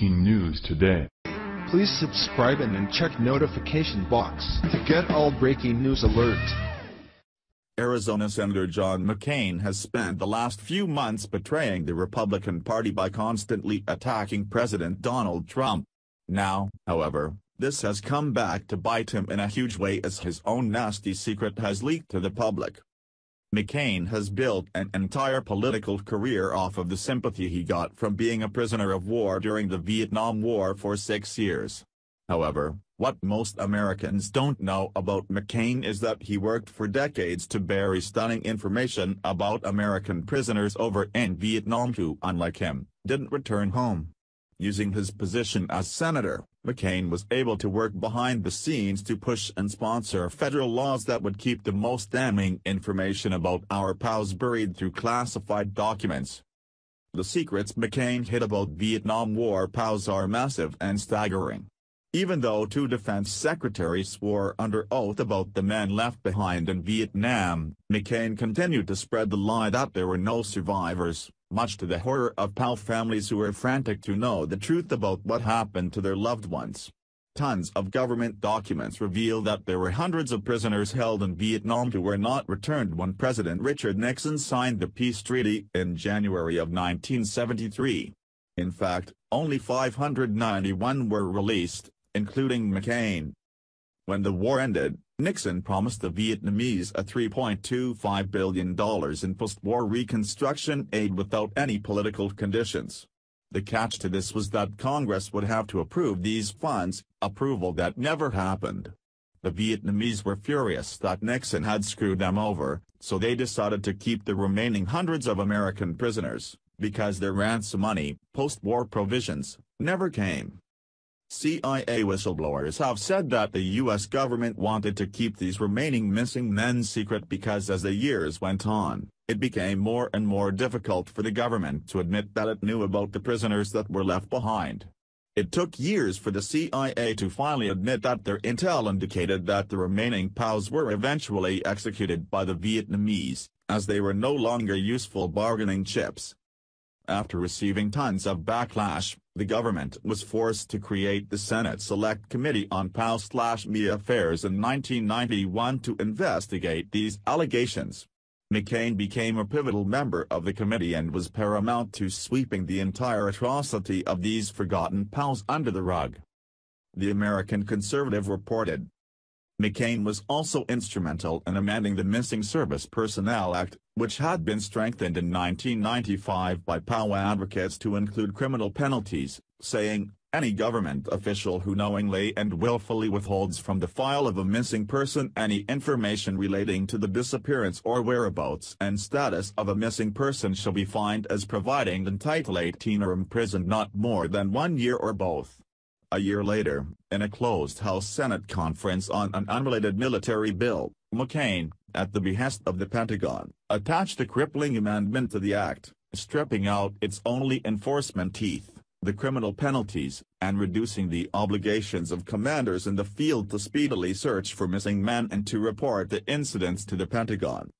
breaking news today. Please subscribe and then check notification box to get all breaking news alerts. Arizona Senator John McCain has spent the last few months betraying the Republican Party by constantly attacking President Donald Trump. Now, however, this has come back to bite him in a huge way as his own nasty secret has leaked to the public. McCain has built an entire political career off of the sympathy he got from being a prisoner of war during the Vietnam War for 6 years. However, what most Americans don't know about McCain is that he worked for decades to bury stunning information about American prisoners over in Vietnam who, unlike him, didn't return home. Using his position as senator, McCain was able to work behind the scenes to push and sponsor federal laws that would keep the most damning information about our pals buried through classified documents. The secrets McCain hid about Vietnam War pals are massive and staggering. Even though 2 defense secretaries swore under oath about the men left behind in Vietnam, McCain continued to spread the lie that there were no survivors, much to the horror of POW families who were frantic to know the truth about what happened to their loved ones. Tons of government documents reveal that there were hundreds of prisoners held in Vietnam who were not returned when President Richard Nixon signed the peace treaty in January of 1973. In fact, only 591 were released, including McCain. When the war ended, Nixon promised the Vietnamese a $3.25 billion in post-war reconstruction aid without any political conditions. The catch to this was that Congress would have to approve these funds, approval that never happened. The Vietnamese were furious that Nixon had screwed them over, so they decided to keep the remaining hundreds of American prisoners, because their ransom money, post-war provisions, never came. CIA whistleblowers have said that the U.S. government wanted to keep these remaining missing men secret because as the years went on, it became more and more difficult for the government to admit that it knew about the prisoners that were left behind. It took years for the CIA to finally admit that their intel indicated that the remaining POWs were eventually executed by the Vietnamese, as they were no longer useful bargaining chips. After receiving tons of backlash, the government was forced to create the Senate Select Committee on POW/ME Affairs in 1991 to investigate these allegations. McCain became a pivotal member of the committee and was paramount to sweeping the entire atrocity of these forgotten POWs under the rug. The American Conservative reported. McCain was also instrumental in amending the Missing Service Personnel Act, which had been strengthened in 1995 by POW advocates to include criminal penalties, saying, any government official who knowingly and willfully withholds from the file of a missing person any information relating to the disappearance or whereabouts and status of a missing person shall be fined as providing until 18 or imprisoned not more than 1 year or both. A year later, in a closed House Senate conference on an unrelated military bill, McCain, at the behest of the Pentagon, attached a crippling amendment to the act, stripping out its only enforcement teeth, the criminal penalties, and reducing the obligations of commanders in the field to speedily search for missing men and to report the incidents to the Pentagon.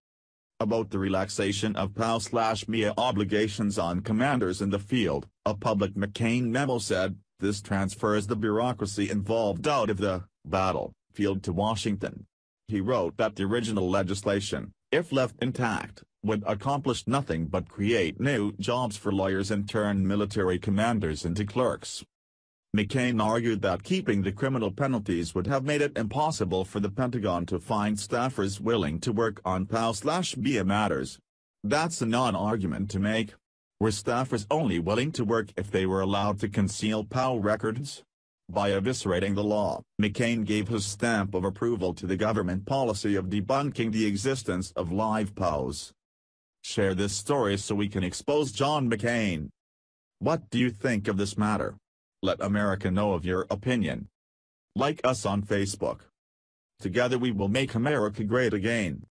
About the relaxation of POW/ME obligations on commanders in the field, a public McCain memo said, this transfers the bureaucracy involved out of the battlefield to Washington. He wrote that the original legislation, if left intact, would accomplish nothing but create new jobs for lawyers and turn military commanders into clerks. McCain argued that keeping the criminal penalties would have made it impossible for the Pentagon to find staffers willing to work on POW/ME matters. That's a non-argument to make. Were staffers only willing to work if they were allowed to conceal POW records? By eviscerating the law, McCain gave his stamp of approval to the government policy of debunking the existence of live POWs. Share this story so we can expose John McCain. What do you think of this matter? Let America know of your opinion. Like us on Facebook. Together we will make America great again.